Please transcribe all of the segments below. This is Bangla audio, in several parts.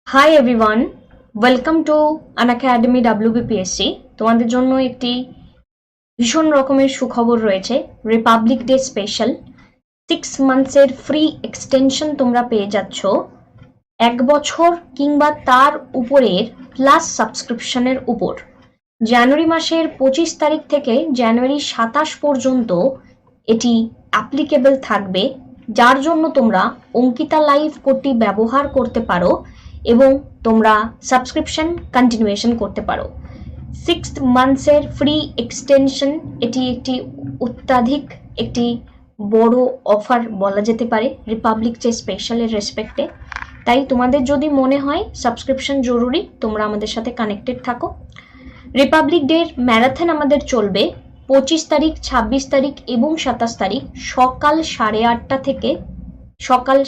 High everyone, welcome to Unacademy WBPSC। তোমাদের জন্য একটি ভীষণ রকমের সুখবর রয়েছে। রিপাবলিক ডে স্পেশাল 6 মান্থসের ফ্রি এক্সটেনশন তোমরা পেয়ে যাচ্ছ 1 বছর কিংবা তার উপরের প্লাস সাবস্ক্রিপশনের উপর। জানুয়ারি মাসের 25 তারিখ থেকে জানুয়ারি 27 পর্যন্ত এটি অ্যাপ্লিকেবল থাকবে, যার জন্য তোমরা অঙ্কিতা লাইভ কোডটি ব্যবহার করতে পারো এবং তোমরা সাবস্ক্রিপশন কন্টিনিউয়েশন করতে পারো। 6 মান্থসের ফ্রি এক্সটেনশন, এটি একটি অত্যাধিক একটি বড় অফার বলা যেতে পারে রিপাবলিক ডে স্পেশালের রেসপেক্টে। তাই তোমাদের যদি মনে হয় সাবস্ক্রিপশন জরুরি, তোমরা আমাদের সাথে কানেক্টেড থাকো। রিপাবলিক ডের ম্যারাথন আমাদের চলবে 25 তারিখ, 26 তারিখ এবং 27 তারিখ সকাল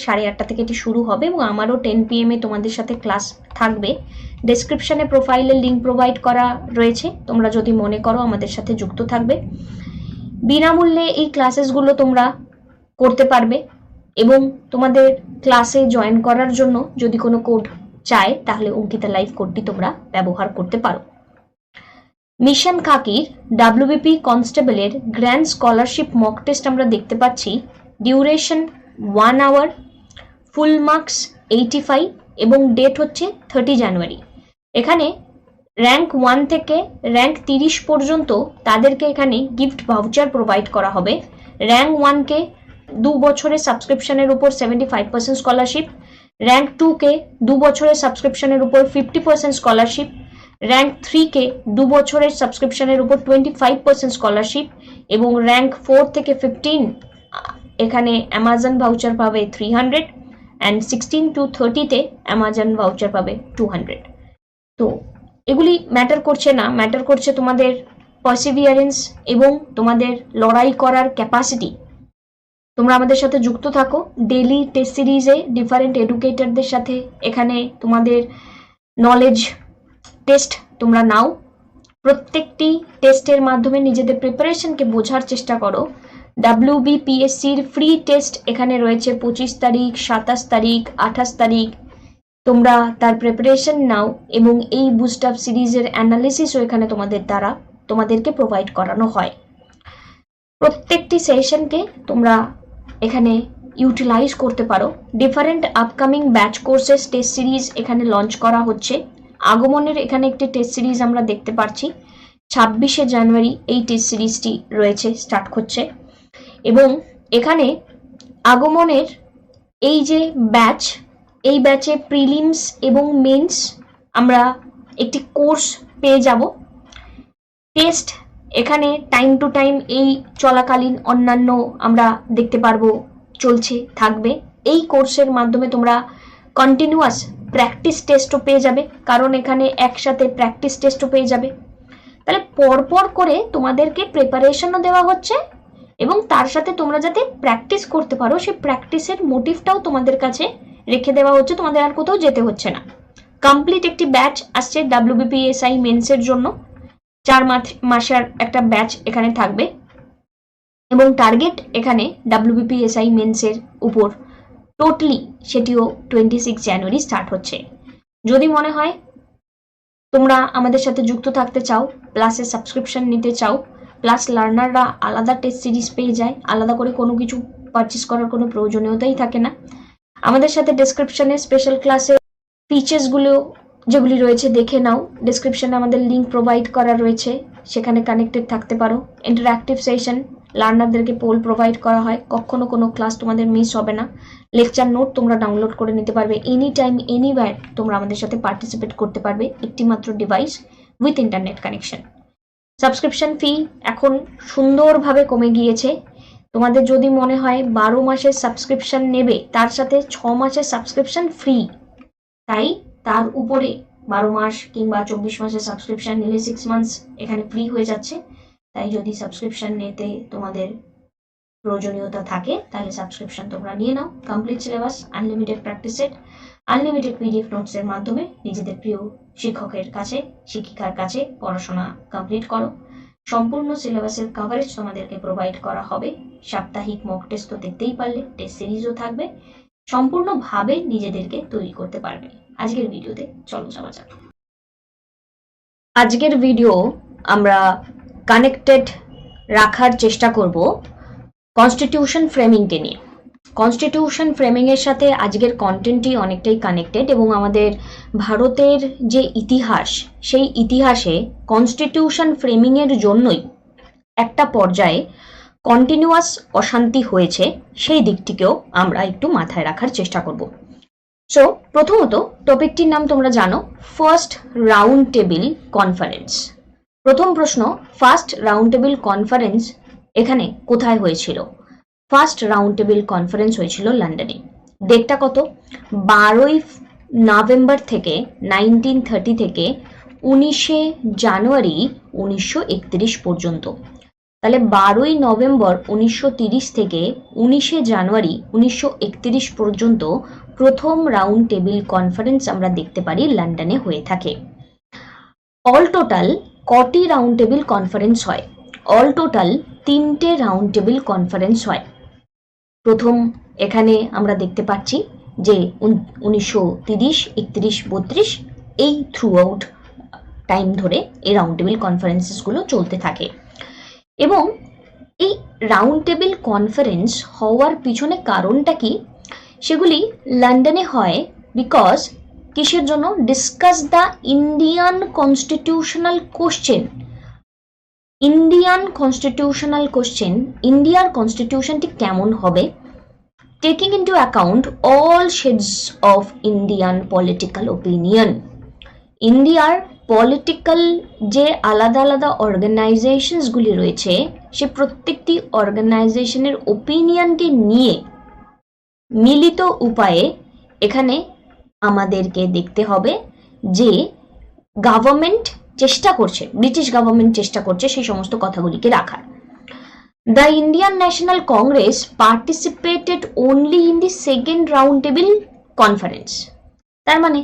8:30 থেকে এটি শুরু হবে এবং আমারও 10 PM তোমাদের সাথে ক্লাস থাকবে। ডেসক্রিপশনে প্রোফাইলের লিঙ্ক প্রোভাইড করা রয়েছে, তোমরা যদি মনে করো আমাদের সাথে যুক্ত থাকবে। বিনামূল্যে এই ক্লাসেসগুলো তোমরা করতে পারবে এবং তোমাদের ক্লাসে জয়েন করার জন্য যদি কোনো কোড চায় তাহলে অঙ্কিতা লাইভ কোডটি তোমরা ব্যবহার করতে পারো। মিশন খাকির WBP কনস্টেবলের গ্র্যান্ড স্কলারশিপ মক টেস্ট আমরা দেখতে পাচ্ছি। ডিউরেশন 1 আওয়ার, ফুল মার্কস 85 এবং ডেট হচ্ছে 30 জানুয়ারি। এখানে র্যাঙ্ক 1 থেকে র্যাঙ্ক 30 পর্যন্ত তাদেরকে এখানে গিফট ভাউচার প্রোভাইড করা হবে। র্যাঙ্ক 1কে 2 বছরের সাবস্ক্রিপশনের উপর 75% স্কলারশিপ, র্যাঙ্ক 2কে 2 বছরের সাবস্ক্রিপশনের উপর 50% স্কলারশিপ, র্যাঙ্ক 3কে 2 বছরের সাবস্ক্রিপশনের উপর 25% স্কলারশিপ এবং র্যাঙ্ক 4 থেকে 15 এখানে অ্যামাজন ভাউচার পাবে 300 অ্যান্ড 16 to 30তে অ্যামাজন ভাউচার পাবে 200। তো এগুলি ম্যাটার করছে না, ম্যাটার করছে তোমাদের পারসিভিয়ারেন্স এবং তোমাদের লড়াই করার ক্যাপাসিটি। তোমরা আমাদের সাথে যুক্ত থাকো। ডেইলি টেস্ট সিরিজে ডিফারেন্ট এডুকেটরদের সাথে এখানে তোমাদের নলেজ টেস্ট তোমরা নাও। প্রত্যেকটি টেস্টের মাধ্যমে নিজেদের প্রিপারেশনকে বোঝার চেষ্টা করো। WBPSCর ফ্রি টেস্ট এখানে রয়েছে 25 তারিখ, 27 তারিখ, 28 তারিখ। তোমরা তার প্রিপারেশন নাও এবং এই বুস্ট আপ সিরিজের অ্যানালিসিসও এখানে তোমাদেরকে প্রোভাইড করানো হয়। প্রত্যেকটি সেশনকে তোমরা এখানে ইউটিলাইজ করতে পারো। Different upcoming batch courses test series এখানে লঞ্চ করা হচ্ছে। আগমনের এখানে একটি টেস্ট সিরিজ আমরা দেখতে পাচ্ছি। 26শে জানুয়ারি এই টেস্ট সিরিজটি রয়েছে, স্টার্ট হচ্ছে এবং এখানে আগমনের এই যে ব্যাচ, এই ব্যাচে প্রিলিমস এবং মেন্স আমরা একটি কোর্স পেয়ে যাব। টেস্ট এখানে টাইম টু টাইম এই চলাকালীন অন্যান্য আমরা দেখতে পারবো চলছে থাকবে। এই কোর্সের মাধ্যমে তোমরা কন্টিনিউয়াস প্র্যাকটিস টেস্টও পেয়ে যাবে, কারণ এখানে একসাথে প্র্যাকটিস টেস্টও পেয়ে যাবে। তাহলে পরপর করে তোমাদেরকে প্রিপারেশনও দেওয়া হচ্ছে এবং তার সাথে তোমরা যাতে প্র্যাকটিস করতে পারো সেই প্র্যাকটিসের মোটিভটাও তোমাদের কাছে রেখে দেওয়া হচ্ছে, তোমাদের আর কোথাও যেতে হচ্ছে না। কমপ্লিট একটি ব্যাচ আসছে WBPSI মেন্সের জন্য। 4 মাসের একটা ব্যাচ এখানে থাকবে এবং টার্গেট এখানে WBPSI মেন্সের উপর টোটালি সেটিও 26 জানুয়ারি স্টার্ট হচ্ছে। যদি মনে হয় তোমরা আমাদের সাথে যুক্ত থাকতে চাও, প্লাসে সাবস্ক্রিপশন নিতে চাও, প্লাস লার্নাররা আলাদা টেস্ট সিরিজ পেয়ে যায়, আলাদা করে কোনো কিছু পারচেস করার কোনো প্রয়োজনীয়তাই থাকে না। আমাদের সাথে ডেসক্রিপশনে স্পেশাল ক্লাসে ফিচার্সগুলো যেগুলি রয়েছে দেখে নাও। ডেসক্রিপশনে আমাদের লিঙ্ক প্রোভাইড করা রয়েছে, সেখানে কানেক্টেড থাকতে পারো। ইন্টারঅ্যাক্টিভ সেশন, লার্নারদেরকে পোল প্রোভাইড করা হয়, কখনো কোনো ক্লাস তোমাদের মিস হবে না। লেকচার নোট তোমরা ডাউনলোড করে নিতে পারবে, এনি টাইম এনিওয়্যার তোমরা আমাদের সাথে পার্টিসিপেট করতে পারবে একটি মাত্র device with internet connection. Subscription ফি এখন সুন্দরভাবে কমে গিয়েছে। তোমাদের যদি মনে হয় 12 মাসের সাবস্ক্রিপশন নেবে, তার সাথে 6 মাসের সাবস্ক্রিপশন ফ্রি, তাই তার উপরে 12 মাস কিংবা 24 মাসের সাবস্ক্রিপশন নিলে 6 মান্থস এখানে ফ্রি হয়ে যাচ্ছে। তাই যদি সাবস্ক্রিপশন নিতে তোমাদের প্রয়োজনীয়তা থাকে তাহলে সাবস্ক্রিপশন তোমরা নিয়ে নাও। Complete syllabus, unlimited practice set, unlimited PDF নোটসের মাধ্যমে নিজেদের প্রিয় শিক্ষকের কাছে, শিক্ষিকার কাছে পড়াশোনা কমপ্লিট করো। সম্পূর্ণ সিলেবাসের কভারেজ তোমাদেরকে প্রোভাইড করা হবে। সাপ্তাহিক মক টেস্ট তো দেখতেই পারলে, টেস্ট সিরিজও থাকবে। সম্পূর্ণভাবে নিজেদেরকে তৈরি করতে পারবে। আজকের ভিডিওতে চলো যাওয়া যাক। আজকের ভিডিও আমরা কানেক্টেড রাখার চেষ্টা করব কনস্টিটিউশন ফ্রেমিংকে নিয়ে। কনস্টিটিউশন ফ্রেমিং এর সাথে আজকের কন্টেন্টটি অনেকটাই কানেক্টেড এবং আমাদের ভারতের যে ইতিহাস, সেই ইতিহাসে কনস্টিটিউশন ফ্রেমিং এর জন্যই একটা পর্যায়ে কন্টিনিউয়াস অশান্তি হয়েছে, সেই দিকটিকেও আমরা একটু মাথায় রাখার চেষ্টা করব। সো প্রথমত টপিকটির নাম তোমরা জানো, ফার্স্ট রাউন্ড টেবিল কনফারেন্স। প্রথম প্রশ্ন, ফার্স্ট রাউন্ড টেবিল কনফারেন্স এখানে কোথায় হয়েছিল? ফার্স্ট রাউন্ড টেবিল কনফারেন্স হয়েছিল লন্ডনে। ডেটটা কত? 12 নভেম্বর থেকে 1930 থেকে 19 জানুয়ারি 1931 পর্যন্ত। তাহলে 12 নভেম্বর 1930 থেকে 19 জানুয়ারি 1931 পর্যন্ত প্রথম রাউন্ড টেবিল কনফারেন্স আমরা দেখতে পারি লন্ডনে হয়ে থাকে। অল টোটাল কটি রাউন্ড টেবিল কনফারেন্স হয়? অল টোটাল 3টে রাউন্ড টেবিল কনফারেন্স হয়। প্রথম এখানে আমরা দেখতে পাচ্ছি যে 1930, 31, 32 এই থ্রু আউট টাইম ধরে এই রাউন্ড টেবিল কনফারেন্সেসগুলো চলতে থাকে। এবং এই রাউন্ড টেবিল কনফারেন্স হওয়ার পিছনে কারণটা কি? সেগুলি লন্ডনে হয় বিকজ কিসের জন্য? Discuss the Indian constitutional question. Indian constitutional question, ইন্ডিয়ার কনস্টিটিউশনটি কেমন হবে, taking into account all shades of Indian political opinion. ইন্ডিয়ার পলিটিক্যাল যে আলাদা আলাদা অর্গানাইজেশনসগুলি রয়েছে, সে প্রত্যেকটি অর্গানাইজেশনের ওপিনিয়নকে নিয়ে মিলিত উপায়ে এখানে আমাদেরকে দেখতে হবে যে গভর্নমেন্ট চেষ্টা করছে, ব্রিটিশ গভর্নমেন্ট চেষ্টা করছে সেই সমস্ত কথাগুলিকে রাখার। The Indian national Congress participated only in the second round table conference. তার মানে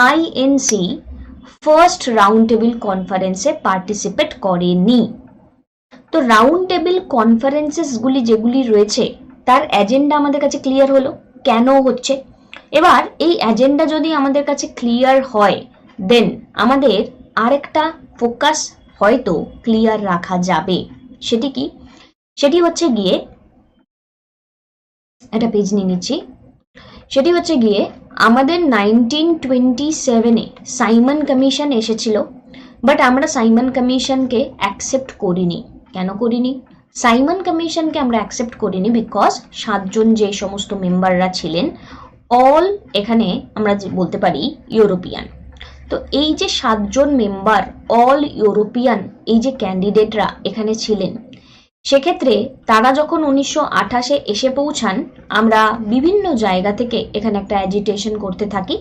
আইএনসি ফার্স্ট রাউন্ড টেবিল কনফারেন্সে পার্টিসিপেট করেনি। তো রাউন্ড টেবিল কনফারেন্সেসগুলি যেগুলি রয়েছে তার এজেন্ডা আমাদের কাছে ক্লিয়ার হলো কেন হচ্ছে। এবার এই এজেন্ডা যদি আমাদের কাছে ক্লিয়ার হয়, দেন আমাদের আরেকটা ফোকাস হয়তো ক্লিয়ার রাখা যাবে। সেটি কি? সেটি হচ্ছে গিয়ে, একটা পেজ নিয়ে নিচ্ছি, সেটি হচ্ছে গিয়ে আমাদের 1927-এ সাইমন কমিশন এসেছিল, বাট আমরা সাইমন কমিশনকে অ্যাকসেপ্ট করিনি। কেন করিনি? সাইমন কমিশনকে আমরা অ্যাকসেপ্ট করিনি বিকজ 7 জন যে সমস্ত মেম্বাররা ছিলেন অল এখানে আমরা বলতে পারি ইউরোপিয়ান। তো এই যে 7 জন মেম্বার অল ইউরোপিয়ান, এই যে ক্যান্ডিডেটরা এখানে ছিলেন, সেক্ষেত্রে তারা যখন 1928-এ এসে পৌঁছান, আমরা বিভিন্ন জায়গা থেকে এখানে একটা অ্যাজিটেশন করতে থাকি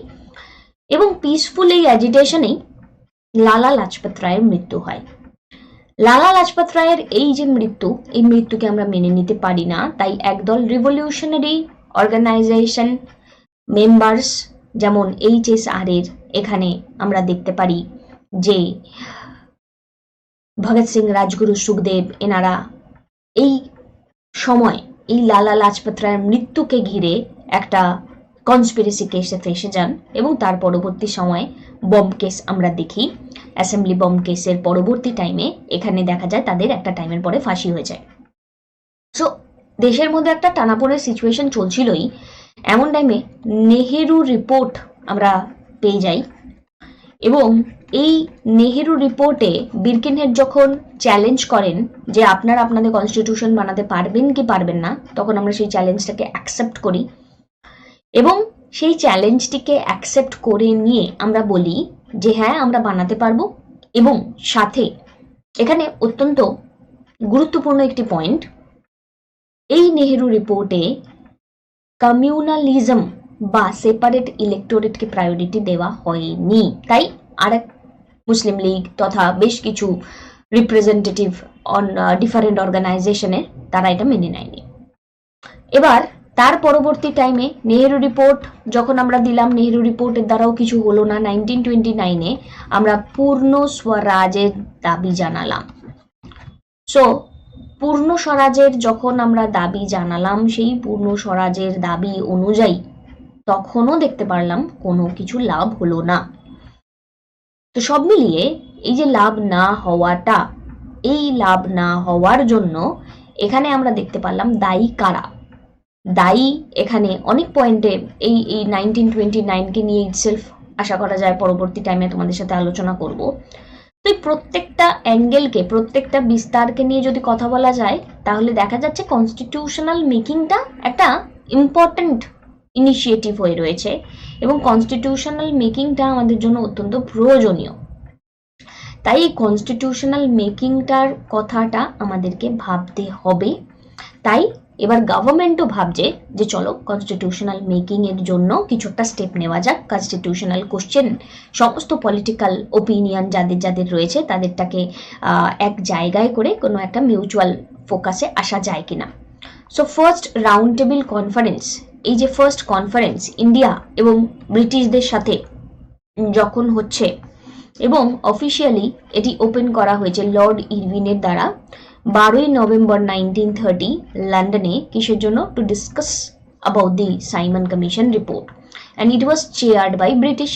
এবং পিসফুল এই অ্যাজিটেশনেই লালা লাজপত রায়ের মৃত্যু হয়। লালা লাজপত রায়ের এই যে মৃত্যু, এই মৃত্যুকে আমরা মেনে নিতে পারি না। তাই একদল রিভলিউশনারি অর্গানাইজেশন মেম্বার্স, যেমন HSR এর এখানে আমরা দেখতে পারি যে ভগৎ সিং, রাজগুরু, সুখদেব, এনারা এই সময় এই লালা লাজপত রায়ের মৃত্যুকে ঘিরে একটা কনস্পিরেসি কেসে ফেসে যান এবং তার পরবর্তী সময়ে বম কেস আমরা দেখি। অ্যাসেম্বলি বম কেসের পরবর্তী টাইমে এখানে দেখা যায় তাদের একটা টাইমের পরে ফাঁসি হয়ে যায়। সো দেশের মধ্যে একটা টানাপোড়ের সিচুয়েশন চলছিলই। এমন টাইমে নেহেরু রিপোর্ট আমরা পেয়ে যাই এবং এই নেহেরু রিপোর্টে বিরকিনহেড যখন চ্যালেঞ্জ করেন যে আপনারা আপনাদের কনস্টিটিউশন বানাতে পারবেন কি পারবেন না, তখন আমরা সেই চ্যালেঞ্জটাকে অ্যাকসেপ্ট করি এবং সেই চ্যালেঞ্জটিকে অ্যাকসেপ্ট করে নিয়ে আমরা বলি যে হ্যাঁ আমরা বানাতে পারবো। এবং সাথে এখানে অত্যন্ত গুরুত্বপূর্ণ একটি পয়েন্ট, এই নেহেরু রিপোর্টে কমিউনালিজম বা সেপারেট ইলেক্টোরেটকে প্রায়োরিটি দেওয়া হয়নি। তাই আরেক মুসলিম লীগ তথা বেশ কিছু রিপ্রেজেন্টেটিভ অন ডিফারেন্ট অর্গানাইজেশনের তারা এটা মেনে নেয়নি। এবার তার পরবর্তী টাইমে নেহেরু রিপোর্ট যখন আমরা দিলাম, নেহেরু রিপোর্টের দ্বারাও কিছু হলো না। 1929-এ আমরা পূর্ণ স্বরাজের দাবি জানালাম। সো পূর্ণ স্বরাজের যখন আমরা দাবি জানালাম, সেই পূর্ণ স্বরাজের দাবি অনুযায়ী তখনও দেখতে পারলাম কোনো কিছু লাভ হলো না। তো সব মিলিয়ে এই যে লাভ না হওয়াটা, এই লাভ না হওয়ার জন্য এখানে আমরা দেখতে পারলাম দায়ী কারা। দায়ী এখানে অনেক পয়েন্টে এই 1929কে নিয়ে ইটসেলফ আশা করা যায় পরবর্তী টাইমে তোমাদের সাথে আলোচনা করব। তো এই প্রত্যেকটা অ্যাঙ্গেলকে, প্রত্যেকটা বিস্তারকে নিয়ে যদি কথা বলা যায়, তাহলে দেখা যাচ্ছে কনস্টিটিউশনাল মেকিংটা একটা ইম্পর্ট্যান্ট ইনিশিয়েটিভ হয়ে রয়েছে এবং কনস্টিটিউশনাল মেকিংটা আমাদের জন্য অত্যন্ত প্রয়োজনীয়। তাই এই কনস্টিটিউশনাল মেকিংটার কথাটা আমাদেরকে ভাবতে হবে। তাই এবার গভর্নমেন্টও ভাবছে যে চলো কনস্টিটিউশনাল মেকিং এর জন্য কিছু একটা স্টেপ নেওয়া যাক। কনস্টিটিউশনাল কোশ্চেন, সমস্ত পলিটিক্যাল ওপিনিয়ন যাদের যাদের রয়েছে তাদেরটাকে এক জায়গায় করে কোনো একটা মিউচুয়াল ফোকাসে আসা যায় কিনা। So first round table conference, এই যে ফার্স্ট কনফারেন্স ইন্ডিয়া এবং ব্রিটিশদের সাথে যখন হচ্ছে এবং অফিসিয়ালি এটি ওপেন করা হয়েছে লর্ড ইরউইনের দ্বারা 12ই নভেম্বর 1930 লন্ডনে, কিসের জন্য? To discuss about the Simon commission report, and it was chaired by British.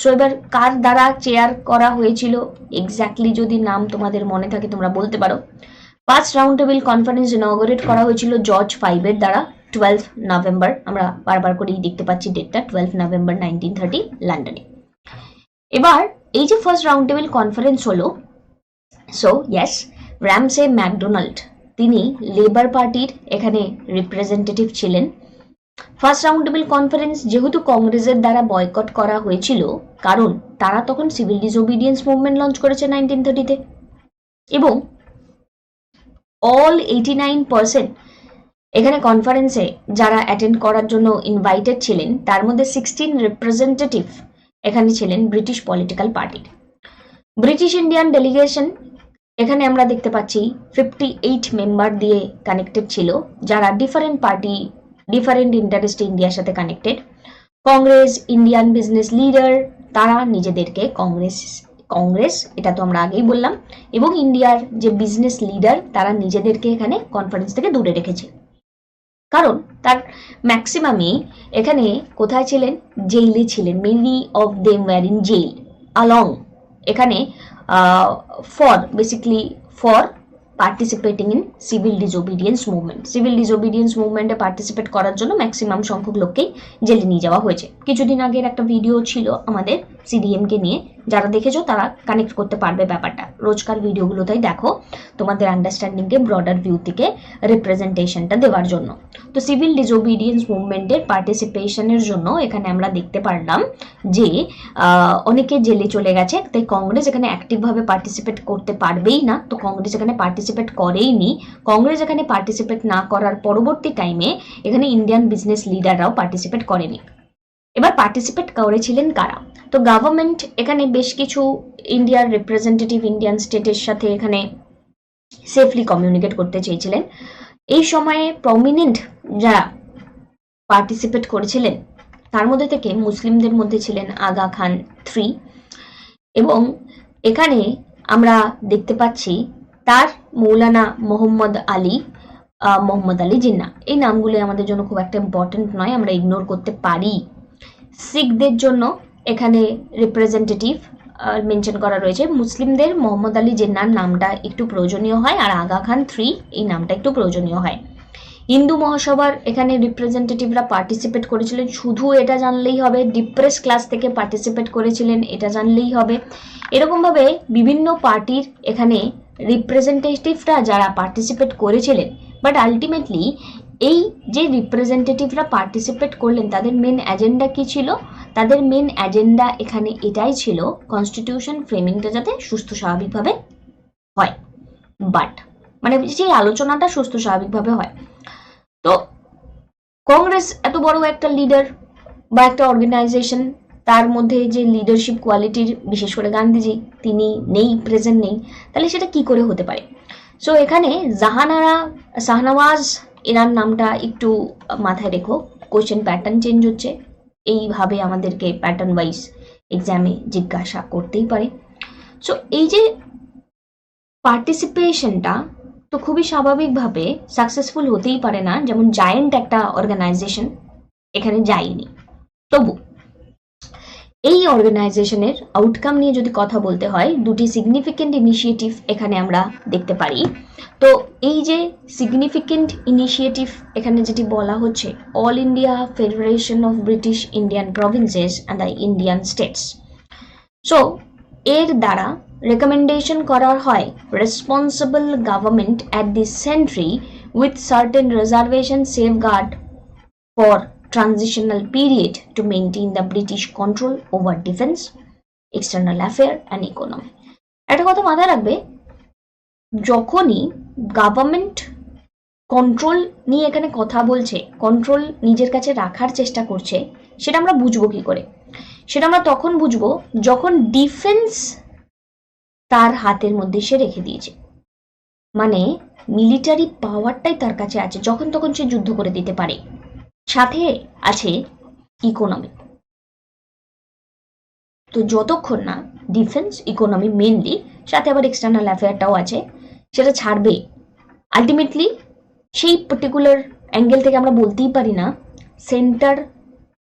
So এবার কার দ্বারা চেয়ার করা হয়েছিল এক্স্যাক্টলি যদি নাম তোমাদের মনে থাকে তোমরা বলতে পারো। ফার্স্ট রাউন্ড টেবিল কনফারেন্স ইনঅগারেট করা হয়েছিল জর্জ ফাইভের দ্বারা 12 নভেম্বর, আমরা বারবার করেই দেখতে পাচ্ছি ডেটটা, 12 নভেম্বর 1930 লন্ডনে। এবার এই যে ফার্স্ট রাউন্ড টেবিল কনফারেন্স হলো, সো ইয়েস, র্যামসে ম্যাকডোনাল্ড তিনি লেবার পার্টির এখানে রিপ্রেজেন্টেটিভ ছিলেন। ফার্স্ট রাউন্ড টেবিল কনফারেন্স যেহেতু কংগ্রেসের দ্বারা বয়কট করা হয়েছিল, কারণ তারা তখন সিভিল ডিসওবিডিয়েন্স মুভমেন্ট লঞ্চ করেছে 1930-তে, এবং অল 89% এখানে কনফারেন্সে যারা অ্যাটেন্ড করার জন্য ইনভাইটেড ছিলেন তার মধ্যে 16 রিপ্রেজেন্টেটিভ এখানে ছিলেন ব্রিটিশ পলিটিক্যাল পার্টির। ব্রিটিশ ইন্ডিয়ান ডেলিগেশন এখানে আমরা দেখতে পাচ্ছি 58 মেম্বার দিয়ে কানেক্টেড ছিল, যারা ডিফারেন্ট পার্টি, ডিফারেন্ট ইন্টারেস্ট ইন্ডিয়ার সাথে connected. Congress, Indian business leader, তারা নিজেদেরকে কংগ্রেস এটা তো আমরা আগেই বললাম, এবং ইন্ডিয়ার যে বিজনেস লিডার তারা নিজেদেরকে এখানে কনফারেন্স থেকে দূরে রেখেছে, কারণ তার ম্যাক্সিমামই এখানে কোথায় ছিলেন? জেইলে ছিলেন। Many of them were in jail along এখানে for participating in civil disobedience movement. Civil disobedience মুভমেন্টে পার্টিসিপেট করার জন্য ম্যাক্সিমাম সংখ্যক লোককেই জেলে নিয়ে যাওয়া হয়েছে। কিছুদিন আগের একটা ভিডিও ছিল আমাদের সিডিএমকে নিয়ে, যারা দেখেছো তারা কানেক্ট করতে পারবে ব্যাপারটা। রোজকার ভিডিওগুলোতেই দেখো তোমাদের আন্ডারস্ট্যান্ডিংকে ব্রডার ভিউ থেকে রিপ্রেজেন্টেশনটা দেওয়ার জন্য। তো সিভিল ডিসওবিডিয়েন্স মুভমেন্টের পার্টিসিপেশনের জন্য এখানে আমরা দেখতে পারলাম যে অনেকে জেলে চলে গেছে, তাই কংগ্রেস এখানে অ্যাক্টিভভাবে পার্টিসিপেট করতে পারবেই না। তো কংগ্রেস এখানে পার্টিসিপেট করেইনি। কংগ্রেস এখানে পার্টিসিপেট না করার পরবর্তী টাইমে এখানে ইন্ডিয়ান বিজনেস লিডাররাও পার্টিসিপেট করেনি। এবার পার্টিসিপেট করেছিলেন কারা? তো গভর্নমেন্ট এখানে বেশ কিছু ইন্ডিয়ার রিপ্রেজেন্টেটিভ ইন্ডিয়ান স্টেটের সাথে এখানে সেফলি কমিউনিকেট করতে চেয়েছিলেন। এই সময়ে প্রমিনেন্ট যারা পার্টিসিপেট করেছিলেন তার মধ্যে থেকে মুসলিমদের মধ্যে ছিলেন আগা খান III, এবং এখানে আমরা দেখতে পাচ্ছি তার মৌলানা মোহাম্মদ আলী জিন্নাহ। এই নামগুলি আমাদের জন্য খুব একটা ইম্পর্টেন্ট নয়, আমরা ইগনোর করতে পারি। শিখদের জন্য এখানে রিপ্রেজেন্টেটিভ মেনশন করা রয়েছে। মুসলিমদের মোহাম্মদ আলী জিন্নাহর নামটা একটু প্রয়োজনীয় হয়, আর আগা খান III এই নামটা একটু প্রয়োজনীয় হয়। হিন্দু মহাসভার এখানে রিপ্রেজেন্টেটিভরা পার্টিসিপেট করেছিলেন, শুধু এটা জানলেই হবে। ডিপ্রেস ক্লাস থেকে পার্টিসিপেট করেছিলেন, এটা জানলেই হবে। এরকমভাবে বিভিন্ন পার্টির এখানে রিপ্রেজেন্টেটিভরা যারা পার্টিসিপেট করেছিলেন, বাট আলটিমেটলি এই যে রিপ্রেজেন্টেটিভরা পার্টিসিপেট করলেন তাদের মেন এজেন্ডা কি ছিল? তাদের মেন এজেন্ডা এখানে এটাই ছিল কনস্টিটিউশন ফ্রেমিংটা যাতে সুস্থ স্বাভাবিকভাবে হয়, বাট মানে যে আলোচনাটা সুস্থ স্বাভাবিকভাবে হয়। তো কংগ্রেস এত বড় একটা লিডার বা একটা অর্গানাইজেশন, তার মধ্যে যে লিডারশিপ কোয়ালিটির বিশেষ করে গান্ধীজি তিনি নেই, প্রেজেন্ট নেই, তাহলে সেটা কি করে হতে পারে? সো এখানে শাহনওয়াজ এনার নামটা একটু মাথায় রেখো, কোশ্চেন প্যাটার্ন চেঞ্জ হচ্ছে, এইভাবে আমাদেরকে প্যাটার্ন ওয়াইজ এক্সামে জিজ্ঞাসা করতেই পারে। সো এই যে পার্টিসিপেশনটা তো খুবই স্বাভাবিকভাবে সাকসেসফুল হতেই পারে না, যেমন জায়েন্ট একটা অর্গানাইজেশন এখানে যায়নি। তবু এই অর্গানাইজেশনের আউটকাম নিয়ে যদি কথা বলতে হয়, দুটি সিগনিফিকেন্ট ইনিশিয়েটিভ এখানে আমরা দেখতে পারি। তো এই যে সিগনিফিকেন্ট ইনিশিয়েটিভ এখানে যেটি বলা হচ্ছে, all India federation of British Indian provinces and the Indian states. So এর দ্বারা রেকমেন্ডেশন করা হয় responsible government at the sentry with certain reservation safeguard for transitional period to maintain the British control over defense, external affair and economy. একটা কথা মাথায় রাখবে, যখনই গভর্নমেন্ট কন্ট্রোল নিয়ে এখানে কথা বলছে, কন্ট্রোল নিজের কাছে রাখার চেষ্টা করছে, সেটা আমরা বুঝবো কি করে? সেটা আমরা তখন বুঝবো যখন ডিফেন্স তার হাতের মধ্যে সে রেখে দিয়েছে, মানে মিলিটারি পাওয়ারটাই তার কাছে আছে, যখন তখন সে যুদ্ধ করে দিতে পারে। সাথে আছে ইকোনমি। তো যতক্ষণ না ডিফেন্স, ইকোনমি মেনলি, সাথে আবার এক্সটার্নাল অ্যাফেয়ারটাও আছে, সেটা ছাড়বে, আলটিমেটলি সেই পার্টিকুলার অ্যাঙ্গেল থেকে আমরা বলতেই পারি না সেন্টার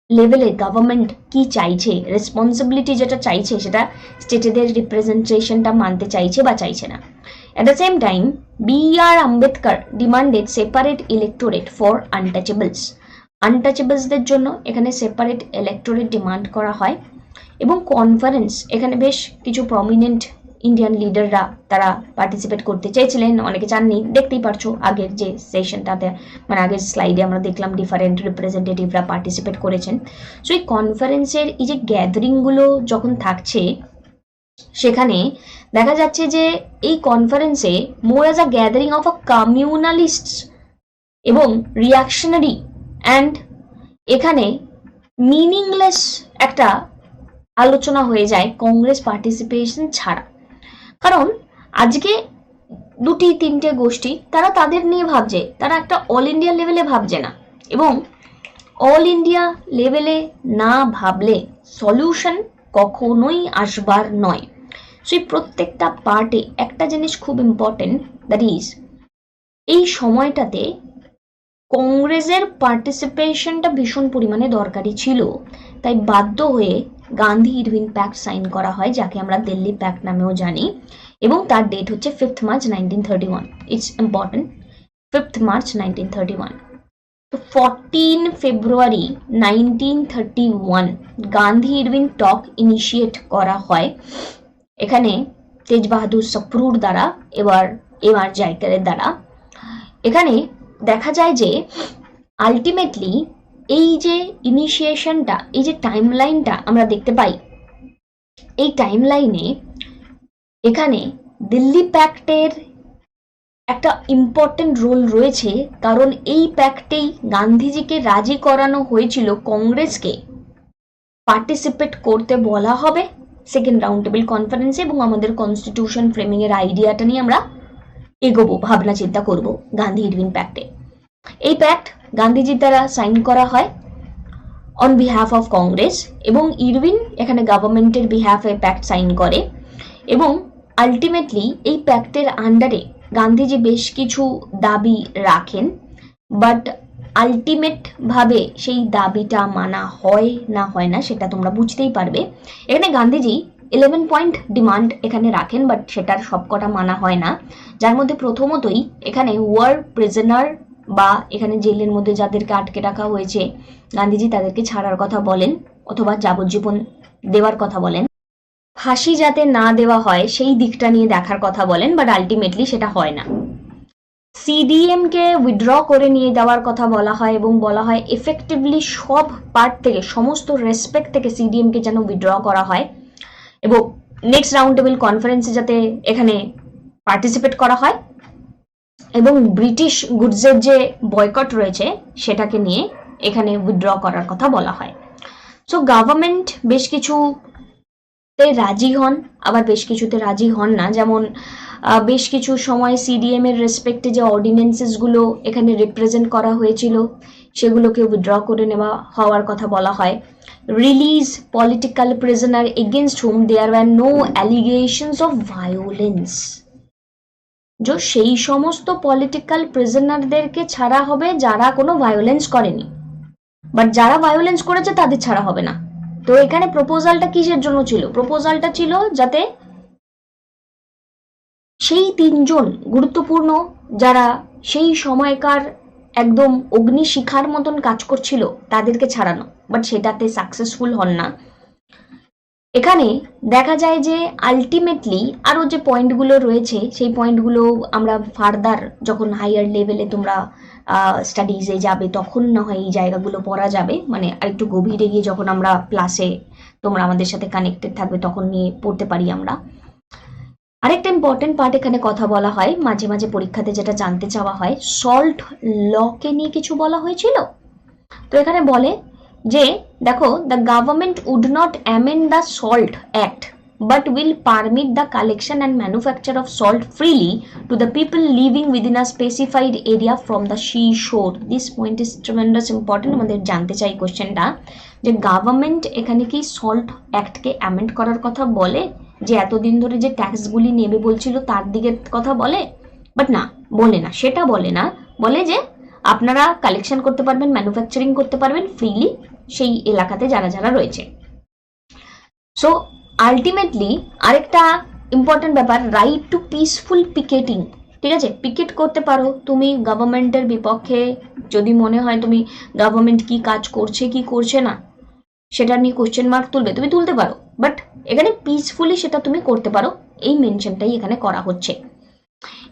লেভেলে গভর্নমেন্ট কি চাইছে, রেসপন্সিবিলিটি যেটা চাইছে সেটা স্টেটেদের রিপ্রেজেন্টেশনটা মানতে চাইছে বা চাইছে না। At the same time, B.R. Ambedkar demanded separate electorate for untouchables. আনটাচেবলসদের জন্য এখানে সেপারেট ইলেক্টোরেট ডিমান্ড করা হয়, এবং কনফারেন্স, এখানে বেশ কিছু প্রমিনেন্ট ইন্ডিয়ান লিডাররা তারা পার্টিসিপেট করতে চেয়েছিলেন, অনেকে চাননি, দেখতেই পারছো আগের যে সেশনটাতে, মানে আগের স্লাইডে আমরা দেখলাম ডিফারেন্ট রিপ্রেজেন্টেটিভরা পার্টিসিপেট করেছেন। সো এই কনফারেন্সের এই যে গ্যাদারিংগুলো যখন থাকছে, সেখানে দেখা যাচ্ছে যে এই কনফারেন্সে more as a gathering of a communalists এবং রিয়াকশনারি অ্যান্ড এখানে মিনিংলেস একটা আলোচনা হয়ে যায় কংগ্রেস পার্টিসিপেশন ছাড়া। কারণ আজকে দুটি তিনটে গোষ্ঠী তারা তাদের নিয়ে ভাবছে, তারা একটা অল ইন্ডিয়া লেভেলে ভাবছে না, এবং অল ইন্ডিয়া লেভেলে না ভাবলে সলিউশন কখনোই আসবার নয়। সেই প্রত্যেকটা পার্টে একটা জিনিস খুব ইম্পর্টেন্ট, দ্যাট ইজ এই সময়টাতে কংগ্রেসের পার্টিসিপেশনটা ভীষণ পরিমাণে দরকারি ছিল, তাই বাধ্য হয়ে গান্ধী ইরভিন প্যাক্ট সাইন করা হয়, যাকে আমরা দিল্লি প্যাক্ট নামেও জানি, এবং তার ডেট হচ্ছে 5th March 1931। It's important, 5th March 1931। তো 14 February 1931 গান্ধী ইরভিন টক ইনিশিয়েট করা হয় এখানে তেজ বাহাদুর সপ্রুর দ্বারা, এবার এম.আর. জাইকারের দ্বারা। এখানে দেখা যায় যে আলটিমেটলি এই যে ইনিশিয়েশনটা, এই যে টাইমলাইনটা আমরা দেখতে পাই, এই টাইমলাইনে এখানে দিল্লি প্যাক্টের একটা ইম্পর্টেন্ট রোল রয়েছে, কারণ এই প্যাক্টেই গান্ধীজিকে রাজি করানো হয়েছিল কংগ্রেসকে পার্টিসিপেট করতে বলা হবে সেকেন্ড রাউন্ড টেবিল কনফারেন্সে, এবং আমাদের কনস্টিটিউশন ফ্রেমিং এর আইডিয়াটা নিয়ে আমরা এগোবো, ভাবনা চিন্তা করবো গান্ধী ইরভিন প্যাক্টে। এই প্যাক্ট গান্ধীজির দ্বারা সাইন করা হয় অন বিহাফ অফ কংগ্রেস, এবং ইরভিন এখানে গভর্নমেন্টের বিহাফে প্যাক্ট সাইন করে, এবং আলটিমেটলি এই প্যাক্টের আন্ডারে গান্ধীজি বেশ কিছু দাবি রাখেন, বাট আলটিমেট ভাবে সেই দাবিটা মানা হয় না হয় না সেটা তোমরা বুঝতেই পারবে। এখানে গান্ধীজি 11 পয়েন্ট ডিমান্ড এখানে রাখেন, বাট সেটার সবকটা মানা হয় না, যার মধ্যে প্রথমতই এখানে ওয়ার প্রিজনার বা এখানে জেলের মধ্যে যাদেরকে আটকে রাখা হয়েছে গান্ধীজি তাদেরকে ছাড়ার কথা বলেন, অথবা যাবজ্জীবন দেওয়ার কথা বলেন, ফাঁসি যাতে না দেওয়া হয় সেই দিকটা নিয়ে দেখার কথা বলেন, বাট আলটিমেটলি সেটা হয় না। সিডিএম কে উইথড্র করে নিয়ে যাওয়ার কথা বলা হয়, এবং বলা হয় এফেক্টিভলি সব পার্ট থেকে, সমস্ত রেসপেক্ট থেকে সিডিএম কে যেন উইথড্র করা হয়, এবং নেক্সট রাউন্ড টেবিল কনফারেন্সে যাতে এখানে পার্টিসিপেট করা হয়, এবং ব্রিটিশ গুডসের যে বয়কট রয়েছে সেটাকে নিয়ে এখানে উইথড্র করার কথা বলা হয়। সো গভর্নমেন্ট বেশ কিছুতে রাজি হন, আবার বেশ কিছুতে রাজি হন না, যেমন বেশ কিছু সময় সিডিএম এর রেসপেক্টে যে অর্ডিন্যান্সেসগুলো এখানে রিপ্রেজেন্ট করা হয়েছিল সেগুলোকে উইথড্র করে নেওয়া হওয়ার কথা বলা হয়। Release political prisoner against whom there were no allegations of violence, যে সেই সমস্ত পলিটিক্যাল প্রিজনারদেরকে ছাড়া হবে যারা কোনো ভায়োলেন্স করেনি, বাট যারা ভায়োলেন্স করেছে তাদের ছাড়া হবে না। তো এখানে প্রপোজালটা কিসের জন্য ছিল? প্রপোজালটা ছিল যাতে সেই 3জন গুরুত্বপূর্ণ যারা সেই সময়কার একদম অগ্নিশিখার মতন কাজ করছিল তাদেরকে ছাড়ানো, বাট সেটাতে সাকসেসফুল হন না। এখানে দেখা যায় যে আলটিমেটলি আরো যে পয়েন্টগুলো রয়েছে সেই পয়েন্টগুলো আমরা ফার্দার যখন হায়ার লেভেলে তোমরা স্টাডিজে যাবে তখন না হয় এই জায়গাগুলো পড়া যাবে, মানে আরেকটু গভীরে গিয়ে যখন আমরা প্লাসে তোমরা আমাদের সাথে কানেক্টেড থাকবে তখন নিয়ে পড়তে পারি আমরা। আরেকটা ইম্পর্টেন্ট পার্ট এখানে কথা বলা হয়, মাঝে মাঝে পরীক্ষাতে যেটা জানতে চাওয়া হয়, সল্ট লকে নিয়ে কিছু বলা হয়েছিল। তো এখানে বলে যে দেখো, the government would not amend the salt act but will permit the collection and manufacture of salt freely to the people living within a specified area from the sea shore. This point is tremendous important. আমাদের জানতে চাই কোশ্চেনটা যে গভর্নমেন্ট এখানে কি সল্ট অ্যাক্টকে অ্যামেন্ড করার কথা বলে, যে এতদিন ধরে যে ট্যাক্সগুলি নেবে বলছিল তার দিকে কথা বলে? বাট না, বলে না, সেটা বলে না। বলে যে আপনারা কালেকশন করতে পারবেন, ম্যানুফ্যাকচারিং করতে পারবেন ফ্রিলি সেই এলাকাতে যারা যারা রয়েছে। সো আলটিমেটলি আরেকটা ইম্পর্টেন্ট ব্যাপার, রাইট টু পিসফুল পিকেটিং। ঠিক আছে, পিকেট করতে পারো তুমি গভর্নমেন্টের বিপক্ষে, যদি মনে হয় তুমি গভর্নমেন্ট কি কাজ করছে কি করছে না সেটা নিয়ে কোশ্চেন মার্ক তুলবে, তুমি তুলতে পারো, বাট এখানে পিসফুলি সেটা তুমি করতে পারো, এই মেনশনটাই এখানে করা হচ্ছে।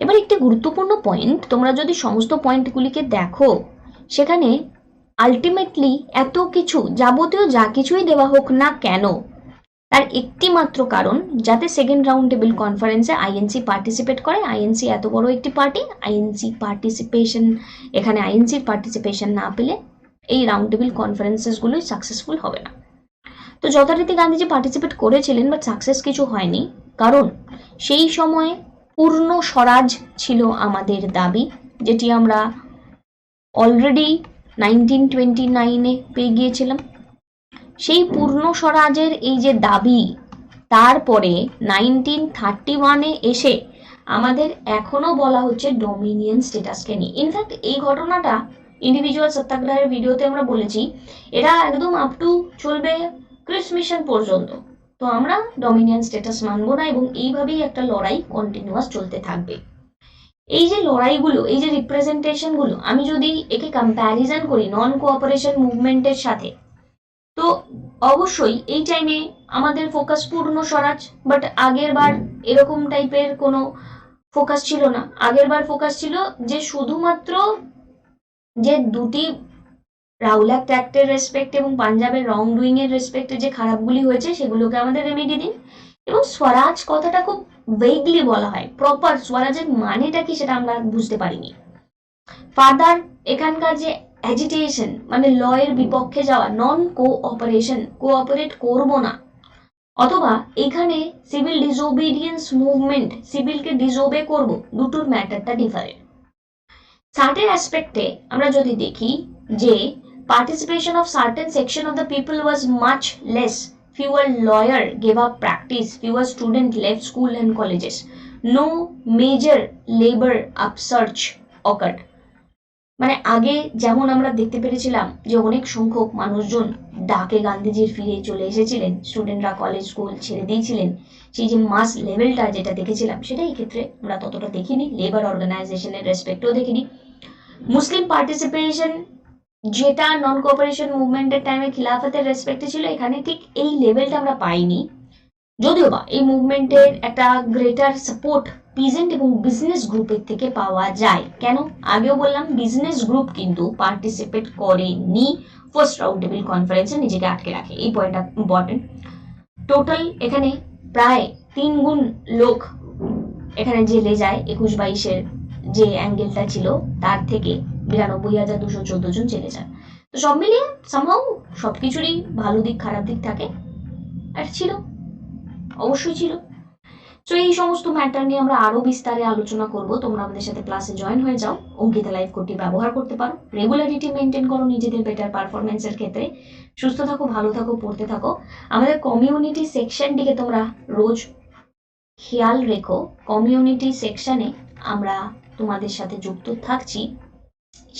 এবার একটি গুরুত্বপূর্ণ পয়েন্ট, তোমরা যদি সমস্ত পয়েন্টগুলিকে দেখো সেখানে আলটিমেটলি এত কিছু যাবতীয় যা কিছুই দেওয়া হোক না কেন তার একটি মাত্র কারণ, যাতে সেকেন্ড রাউন্ড টেবিল কনফারেন্সে আইএনসি পার্টিসিপেট করে। আইএনসি এত বড় একটি পার্টি, আইএনসি পার্টিসিপেশন, এখানে আইএনসির পার্টিসিপেশন না পেলে এই রাউন্ড টেবিল কনফারেন্সেসগুলোই সাকসেসফুল হবে না। তো যথারীতি গান্ধীজি পার্টিসিপেট করেছিলেন, বাট সাকসেস কিছু হয়নি, কারণ সেই সময়ে পূর্ণ স্বরাজ ছিল আমাদের দাবি, যেটি আমরা অলরেডি 1929-এ পেয়ে গিয়েছিলাম। সেই পূর্ণ স্বরাজের এই যে দাবি, তারপরে 1931-এ এসে আমাদের এখনো বলা হচ্ছে ডোমিনিয়ন স্ট্যাটাসকে নিয়ে। ইনফ্যাক্ট এই ঘটনাটা ইন্ডিভিজুয়াল সত্যাগ্রহের ভিডিওতে আমরা বলেছি, এরা একদম আপ টু চলবে ক্রিস মিশন পর্যন্ত। তো আমরা ডোমিনিয়ন স্ট্যাটাস মানবো না, এবং এইভাবেই একটা লড়াই কন্টিনিউয়াস চলতে থাকবে। এই যে লড়াইগুলো, এই যে রিপ্রেজেন্টেশনগুলো, আমি যদি একে কম্প্যারিজন করি নন কোঅপারেশন মুভমেন্টের সাথে, তো অবশ্যই এই টাইমে আমাদের ফোকাস পূর্ণ স্বরাজ, বাট আগের বার এরকম টাইপের কোনো ফোকাস ছিল না। আগের বার ফোকাস ছিল যে শুধুমাত্র যে দুটি রাউলাক অ্যাক্টের রেসপেক্ট এবং পাঞ্জাবের রং ডুইং এর রেসপেক্টে যে খারাপগুলি হয়েছে সেগুলোকে আমাদের রেমেডি দিন। এবং স্বরাজ কথাটা খুব ভেগলি বলা হয়, প্রপার স্বরাজের মানেটা কি সেটা আমরা বুঝতে পারিনি। ফার্দার এখানকার যে অ্যাজিটেশন, মানে ল এর বিপক্ষে যাওয়া, নন কোঅপারেশন, কোঅপারেট করবো না, অথবা এখানে সিভিল ডিসওবিডিয়েন্স মুভমেন্ট, সিভিলকে ডিসওবে করব, দুটোর ম্যাটারটা ডিফারেন্ট। সার্টেন অ্যাসপেক্টে আমরা যদি দেখি যে participation of certain section of the people was much less, fewer lawyer gave up practice, fewer student left school and colleges, no major labor upsurge occurred। মানে আগে যেমন আমরা দেখতে পেরেছিলাম যে অনেক সংখ্যক মানুষজন ডাকে গান্ধীজির ফিরে চলে এসেছিলেন, স্টুডেন্টরা কলেজ স্কুল ছেড়ে দিয়েছিলেন, সেই যে মাস লেভেলটা যেটা দেখেছিলাম সেটা এই ক্ষেত্রে আমরা ততটা দেখিনি। লেবার অর্গানাইজেশনের রেসপেক্টও দেখিনি। মুসলিম পার্টিসিপেশন যেটা নন কোঅপারেশন মুভমেন্টের টাইমে খিলাফতের রেসপেক্টে ছিল, এখানে ঠিক এই লেভেলটা আমরা পাইনি। যদিও বা এই মুভমেন্টের একটা গ্রেটার সাপোর্ট পিজেন্ট এবং বিজনেস গ্রুপের থেকে পাওয়া যায়। কেন? আগেও বললাম বিজনেস গ্রুপ কিন্তু পার্টিসিপেট করেনি ফার্স্ট রাউন্ড টেবিল কনফারেন্সে, নিজেকে আটকে রাখে। এই পয়েন্টটা ইম্পর্টেন্ট। টোটাল এখানে প্রায় 3 গুণ লোক এখানে জেলে যায়, 21-22-এর যে অ্যাঙ্গেলটা ছিল তার থেকে 92,214 জন জেলে যায়। তো সব মিলিয়ে সামহাউ সবকিছুরই ভালো দিক খারাপ দিক থাকে, আর ছিল, অবশ্যই ছিল। তো এই সমস্ত ম্যাটার নিয়ে আমরা আরো বিস্তারে আলোচনা করব। তোমরা আমাদের সাথে ক্লাসে জয়েন হয়ে যাও, অঙ্কিতা লাইভ কোডটি ব্যবহার করতে পারো, রেগুলারিটি মেনটেন করো নিজেদের বেটার পারফরমেন্সের ক্ষেত্রে। সুস্থ থাকো, ভালো থাকো, পড়তে থাকো। আমাদের কমিউনিটি সেকশনটিকে তোমরা রোজ খেয়াল রেখো, কমিউনিটি সেকশনে আমরা তোমাদের সাথে যুক্ত থাকছি।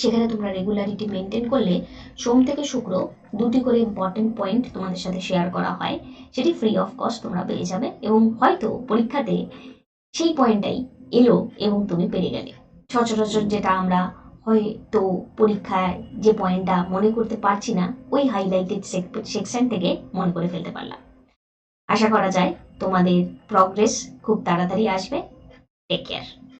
সেখানে তোমরা রেগুলারিটি মেনটেন করলে সোম থেকে শুক্র দুটি করে ইম্পর্টেন্ট পয়েন্ট তোমাদের সাথে শেয়ার করা হয়, সেটি ফ্রি অফ কস্ট তোমরা পেয়ে যাবে এবং হয়তো পরীক্ষাতে সেই পয়েন্টটাই এলো এবং তুমি পেরে গেলে। সচরাচর যেটা আমরা হয়তো পরীক্ষায় যে পয়েন্টটা মনে করতে পারছি না, ওই হাইলাইটেড সেকশন থেকে মনে করে ফেলতে পারলাম। আশা করা যায় তোমাদের প্রগ্রেস খুব তাড়াতাড়ি আসবে। Take care.